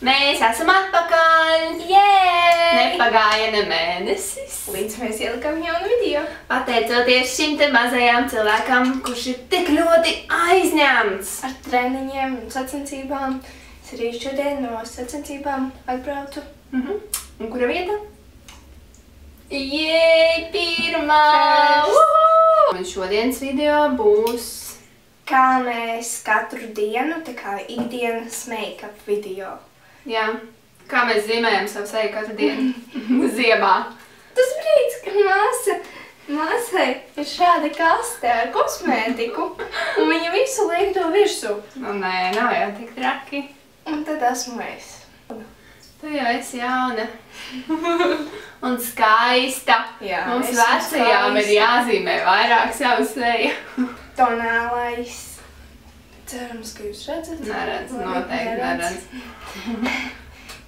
Mēs esam atpakaļ! Nepagāja ne mēnesis. Līdz mēs ielikām jaunu video. Pateicoties šim te mazajām cilvēkam, kurš ir tik ļoti aizņemts. Ar treniņiem un sacensībām. Es arī šodien no sacensībām atbraucu. Un kura vieta? Jej, pirmā! Un šodienas video būs... Kā mēs katru dienu, tā kā ikdienas make-up video. Jā, kā mēs zīmējam savu seju katru dienu ziemā. Tas brīdis, ka māsai ir šāda kaste ar kosmētiku, un viņa visu liek to virsū. Nu nē, nav jau tik traki. Un tad esmu es. Tu jau esi jauna un skaista. Jā, mums esmu vecajām ir skaista. jāzīmē vairāk savu seju. Tonālais. Cerams, ka jūs redzat. Neredz, noteikti neredz.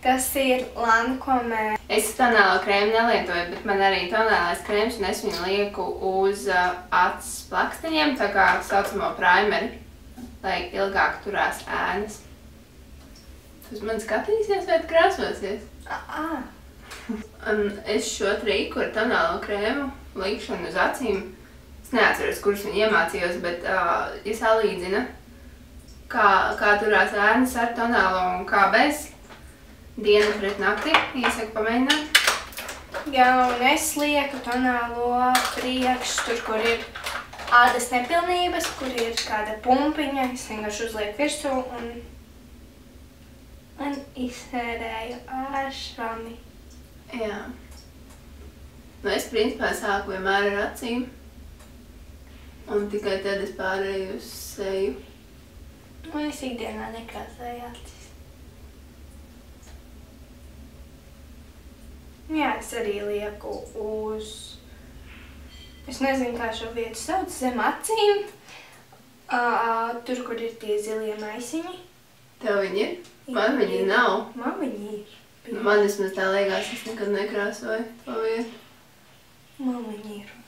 Tas ir Lancome. Es tonālo krēmu nelietoju, bet man arī tonālais krēms, un es viņu lieku uz acis plakstiņiem, tā kā saucamo primeri, lai ilgāk turās ēnas. Tu uz mani skatīsies vai krāsosies? Un es šo triku ar tonālo krēmu likšanu uz acīm, es neatceros, kurus viņu iemācījos, bet ja salīdzina, kā turās ēnas ar tonālo un kā bez, dienu pret nakti, iesaku pamēģināt. Jā, un es lieku tonālo priekš, tur, kur ir ādas nepilnības, kur ir kāda pumpiņa, es vienkārši uzlieku virsū un izsērēju āršami. Jā. Nu, es principā sāku vienmēr ar acīm, un tikai tad es pārēju uz seju. Un es ikdienā nekrāsēju acis. Jā, es arī lieku uz... Es nezinu, kā šo vietu sauc, zem acīm. Tur, kur ir tie zilie maisiņi. Tev viņi ir? Man viņi nav. Man viņi ir. Man vismaz tā liekas, es nekad nekrāsoju to vietu. Man viņi ir.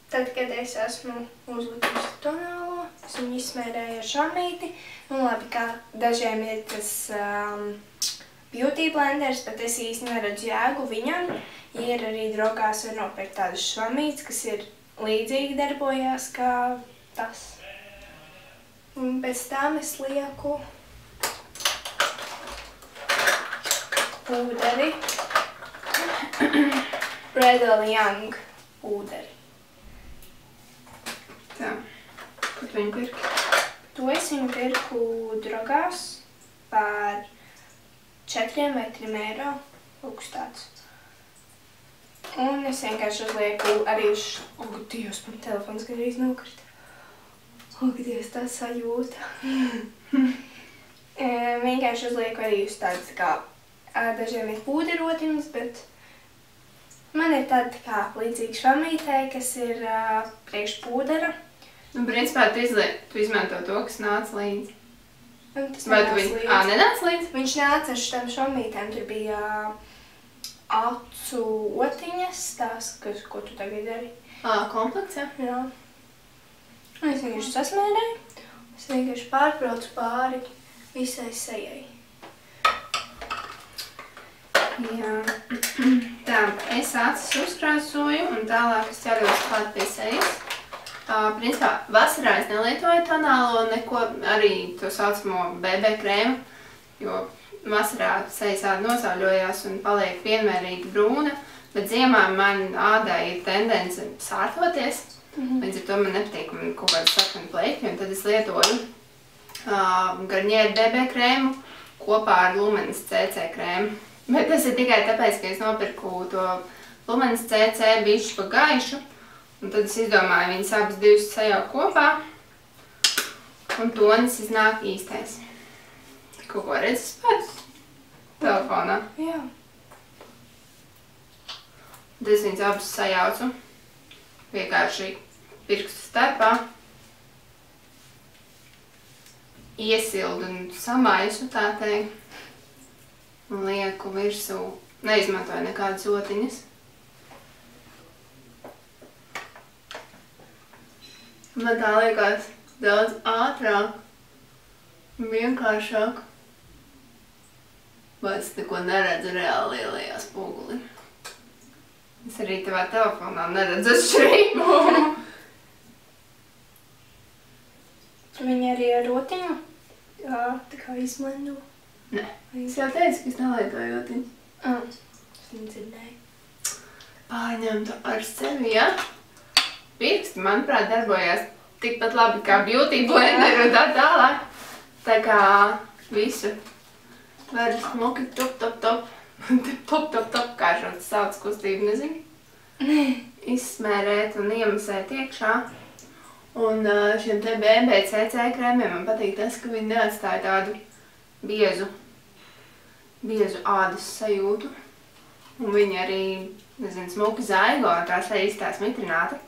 Tad, kad es esmu uzlikusi tonālo, es viņu izsmērēju ar šamīti. Nu labi, kā dažiem ir tas beauty blenders, bet es īsti neredzu jēgu viņam. Ja ir arī drogās, var nopirkt tādus šamītes, kas ir līdzīgi darbojās kā tas. Un pēc tam es lieku pūderi. Bridal Young pūderi. Tā. Kur tu viņu pirki? To es viņu pirku drogās par 4 vai 3 eiro. Lūks tāds. Un es vienkārši uzlieku arī uz... Ak, Dievs, man telefons gandrīz nokrita. Ak, Dievs, tā sajūta. Vienkārši uzlieku arī uz tādas kā... Dažiem ir pūderotiņas, bet... Man ir tāda kā līdzīga švamītei, kas ir priekš pūdera. Nu, principā tu izmanto to, kas nāca līdzi. Un tas Vai nenāca tu viņu... līdzi. Nenāca līdzi? Viņš nāca ar šitām švamītēm, tur bija acu otiņas, tās, ko tu tagad dari. Komplekts, jā? Jā. Un es vienkārši sasmērēju, es vienkārši pārbraucu pāri visai sejai. Jā. Tā, es acis uzkrāsoju un tālāk es ķeros klāt pie sejas. Principā, vasarā es nelietoju tonālo neko, arī to saucamo BB krēmu, jo vasarā sejas āda nosauļojās un paliek vienmērīgi brūna, bet ziemā man ādai ir tendence sārtoties, līdz ar to man nepatīk kaut kāda sarkana pleķi, un tad es lietoju Garnier BB krēmu kopā ar Lumenis CC krēmu. Bet tas ir tikai tāpēc, ka es nopirku to Lumenis CC bišķi pa gaišu, un tad es izdomāju viņas abas divas sajaukt kopā, un tonis iznāk īstais. Kaut ko redzi spēc? Telefonā. Jā. Tad es viņas abas sajaucu, vienkārši pirkstu starpā, iesildu un samaisu, tā teikt. Un lieku virsū, neizmantoju nekādas otiņas. Man tā liekas daudz ātrāk un vienkāršāk. Vai es neko neredzu reāli lielajā spogulī. Es arī tavā telefonā neredzu atšķirību. Viņa arī ar rotiņu? Jā, tā kā izmendo. Nē. Es jau teicu, ka es nelietoju rotiņu. Es nedzirdēju. Pārņemtu ar sevi, ja? Pirksti, manuprāt, darbojās tikpat labi kā beauty blender un tā tālāk. Tā kā visu var smuki top, kā šo sauc kustību, nezinu. Izsmērēt un iemasēt iekšā. Un šiem te BBCC krēmiem man patīk tas, ka viņi neatstāja tādu biezu ādas sajūtu. Un viņi arī, nezinu, smuki zaigo, tā seja izstās mitrināta.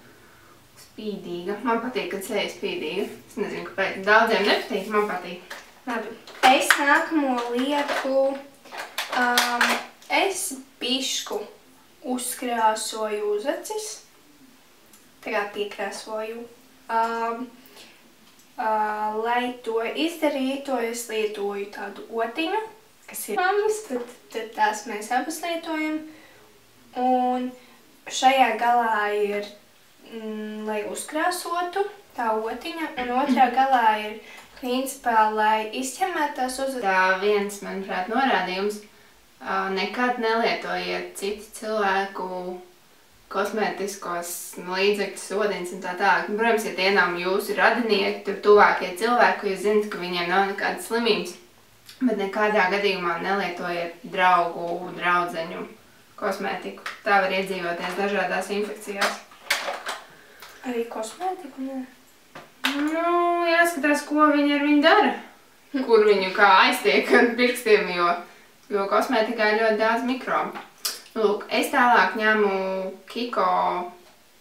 Spīdīga. Man patīk, kad seja spīdīga. Es nezinu, kāpēc daudziem nepatīk, man patīk. Labi. Es nākamo lieku, es bišku uzkrāsoju uz acis. Tā kā piekrāsoju. Lai to izdarītu, es lietoju tādu otiņu, kas ir mammas, tad tās mēs abas lietojam. Un šajā galā ir, lai uzkrāsotu tā otiņa, un otrā galā ir principā, lai izķemmētu tās uzvaras. Tā viens, manuprāt, norādījums. Nekad nelietojiet citu cilvēku kosmētiskos līdzekļus, ūdens un tā tālāk. Protams, ja tie nav jūsu radinieki, tur tuvākie cilvēki, jūs zinat, ka viņiem nav nekādas slimības. Bet nekādā gadījumā nelietojiet draugu, draudzeņu kosmētiku. Tā var iedzīvoties dažādās infekcijās. Arī kosmētiku, ne? Nu, jāskatās, ko viņi ar viņu dara. Kur viņu kā aiztiek ar pirkstiem, jo kosmētikā ir ļoti daudz mikrobu. Lūk, es tālāk ņemu Kiko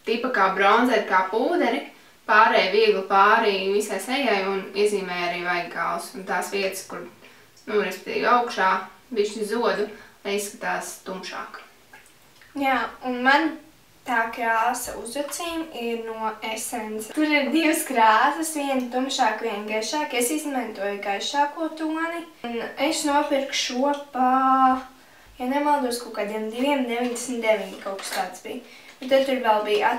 tipa kā bronzeri, kā pūderi, pārēju viegli pārī visai sejai un iezīmēju arī vaigāls. Un tās vietas, kur, respektīvi augšā, bišķi zodu, lai izskatās tumšāk. Jā, un man tā krāsa uz acīm ir no Essence. Tur ir divas krāsas, viena tumšāka, viena gaišāka. Es izmantoju gaišāko toni. Un es nopirku šo pa... Ja nemaldos, kaut kādiem 2,99 kaut kas tāds bija. Bet tad tur vēl bija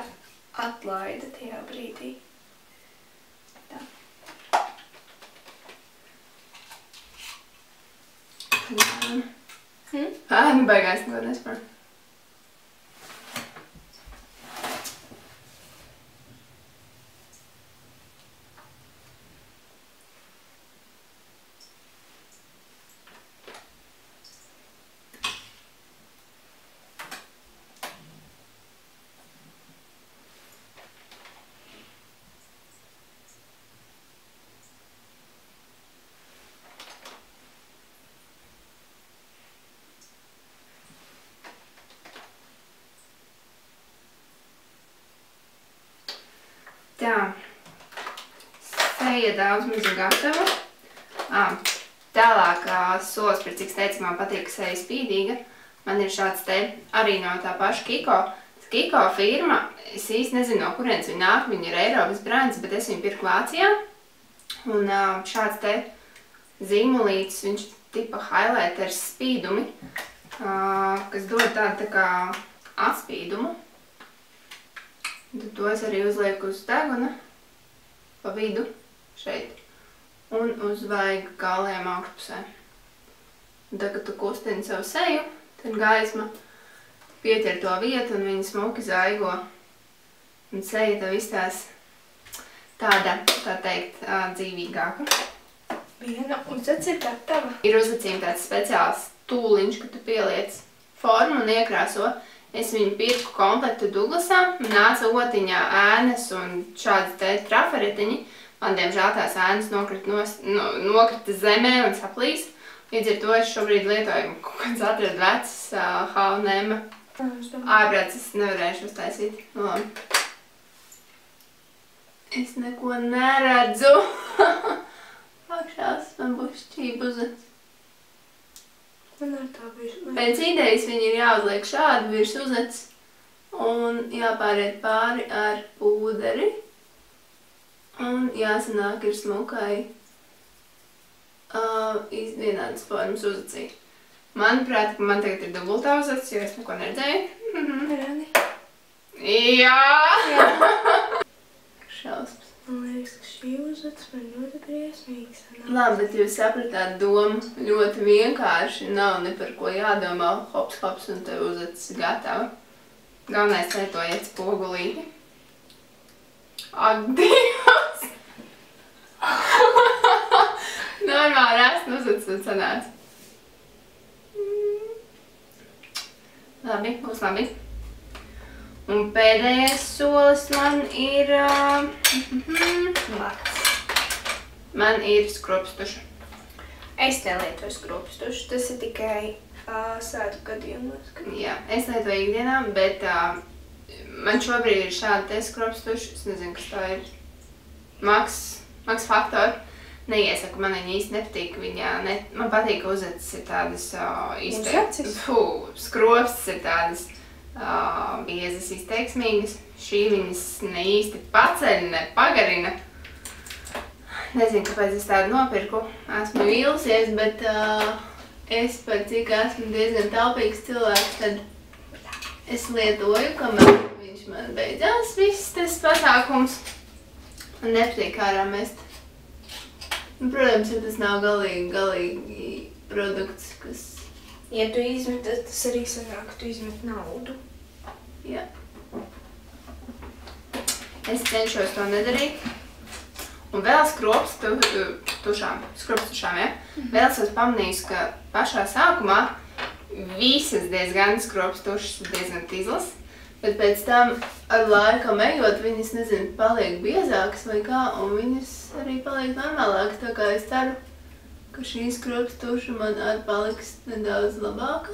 atlaide tajā brīdī. Tā. Nu beigās neko nespēr. Tā, seja daudz mazu gatava. Tālāk solis, par cik teicu, man patīk, ka seja spīdīga. Man ir šāds te arī no tā paša Kiko. Kiko firma, es īsti nezinu, no kurienes viņa nāk, viņa ir Eiropas brands, bet es viņu pirku Vācijā. Un šāds te zīmolītis, viņš tipa highlighters spīdumi, kas dod tādu tā kā atspīdumu. Tad to es arī uzlieku uz deguna, pa vidu, šeit, un uz vaiga galiem augšpusē. Un tad, kad tu kustini savu seju, tad gaisma pieķer to vietu un viņa smuki zaigo. Un seja tev izstās tāda, tā teikt, dzīvīgāka. Viena uzacis ir gatava. Ir uzacīm tāds speciāls tūliņš, ka tu pieliec formu un iekrāso. Es viņu pirku komplektu Douglasā, nāca otiņā ēnas un šādi te trafaretiņi. Man, diemžēl, tās ēnas nokrita zemē un saplīs. Līdz ar to es šobrīd lietoju kaut kāds atradu vecs H&M. Ārprāts es nevarēšu uztaisīt. Labi. Es neko neredzu. Pakšās, man būs šķība uzacis. Pēc idejas viņi ir jāuzliek šādi virs uzacis un jāpāriet pāri ar pūderi. Un jāsanāk ir smukai vienādas formas uzacī. Manuprāt, man tagad ir dubultā uzacis, jo es neko neredzēju. Radi. Jā! Šausmas. Man liekas, ka šī uzacis man ļoti briesmīgs. Labi, bet jūs sapratāt domu ļoti vienkārši. Nav ne par ko jādomā. Hops, hops, un tev uzacis gatava. Galvenais lietojiet spogulīti. Ak, Dievs! Normāli esmu uzacis un sanāca. Labi, būs labi. Un pēdējais solis man ir... Man ir skropstuša. Es nelietoju skropstušu, tas ir tikai svētku gadījumos. Jā, es lietoju ikdienā, bet man šobrīd ir šāda te skropstuša. Es nezinu, kas tā ir. Max Factor. Neiesaku, man viņa īsti nepatīk. Man patīk, ka uzacis ir tādas Uzacis? Skropstas ir tādas biezas izteiksmīgas. Šī viņas ne īsti paceļ, ne pagarina. Nezinu, kāpēc es tādu nopirku. Esmu vīlusies, bet es par cik esmu diezgan taupīgs cilvēks, tad es lietoju, kamēr viņš man beidzās viss tas pasākums. Man nepatīk ārā mest. Protams, ja tas nav galīgi produkts, kas... Ja tu izmet, tad tas arī sanāk, ka tu izmet naudu. Jā. Es cenšos to nedarīt. Un vēl skropstušām, ja? Vēl es esmu pamanījusi, ka pašā sākumā visas diezgan skropstušas ir diezgan tizlas. Bet pēc tam ar laikam ejot, viņas, nezinu, paliek biezākas vai kā, un viņas arī paliek normālākas. Tā kā es ceru, ka šī skropstuša man arī paliks nedaudz labāka.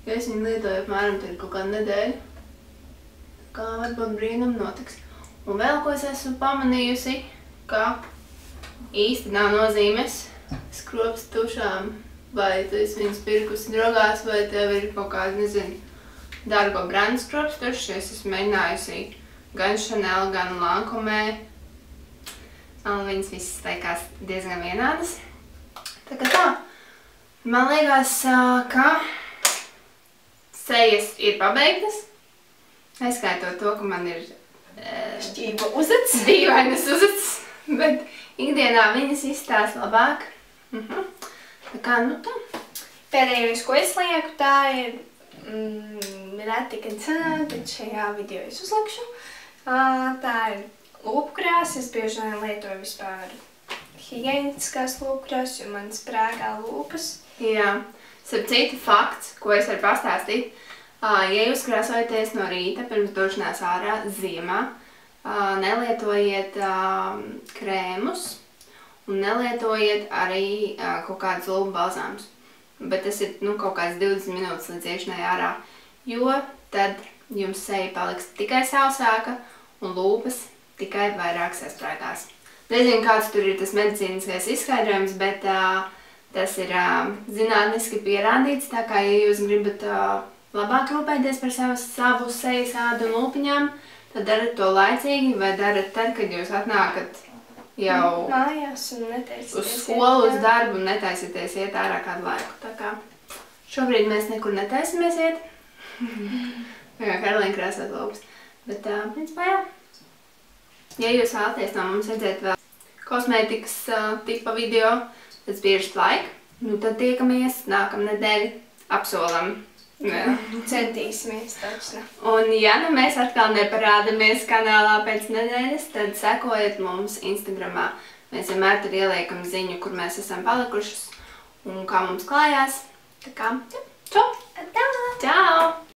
Jo es viņu lietoju apmēram kaut kādu nedēļu. Tā kā varbūt brīnum notiks. Un vēl, ko es esmu pamanījusi, ka īsti nav nozīmes skropstušām, vai tu esi viņas pirkusi drogās, vai tev ir kaut kāda, nezinu, dārgo brandu skropstušas. Es esmu mēģinājusi gan Chanel, gan Lancome. Man viņas visas liekas diezgan vienādas. Tā kā tā. Man liekas, ka sejas ir pabeigtas. Neskaitot to, ka man ir Šķība uzacis. Dīvainas uzacis. Bet ikdienā viņas izstāsta labāk. Tā kā, nu tā. Pēdējais, ko es lieku, tā ir reti, kad sanāk, bet šajā video es uzlikšu. Tā ir lūpkrāsa. Es bieži vien lietoju vispār higiēniskās lūpkrāsas, jo man sprēgā lūpas. Jā. Starp citu fakts, ko es varu pastāstīt. Ja jūs krāsojaties no rīta pirms došanās ārā ziemā, nelietojiet krēmus un nelietojiet arī kaut kādus lūpu balzāmus. Bet tas ir kaut kāds 20 minūtes līdz iešanai ārā, jo tad jums seja paliks tikai sausāka un lūpas tikai vairāk sasprāgās. Nezinu, kāds tur ir tas medicīniskais izskaidrojums, bet tas ir zinātniski pierādīts, tā kā, ja jūs gribat labāk rūpēties par savu sejas ādu un lūpiņām, tad darat to laicīgi vai darat tad, kad jūs atnākat jau mājās un netaisieties uz skolu, uz darbu un netaisieties iet ārā kādu laiku. Tā kā šobrīd mēs nekur netaisamies iet. Tā kā Karolīna krāsot lūpas. Bet, principā, jā. Ja jūs vēlaties no mums redzēt vēl kosmētikas tipa video pēc biežas laika, nu tad tiekamies nākamnedēļ, apsolam. Centīsimies taču. Un ja nu mēs atkal neparādamies kanālā pēc nedēļas, tad sekojiet mums Instagramā. Mēs vienmēr tur ieliekam ziņu, kur mēs esam palikušas un kā mums klājās. Tā kā, čau! Čau! Čau!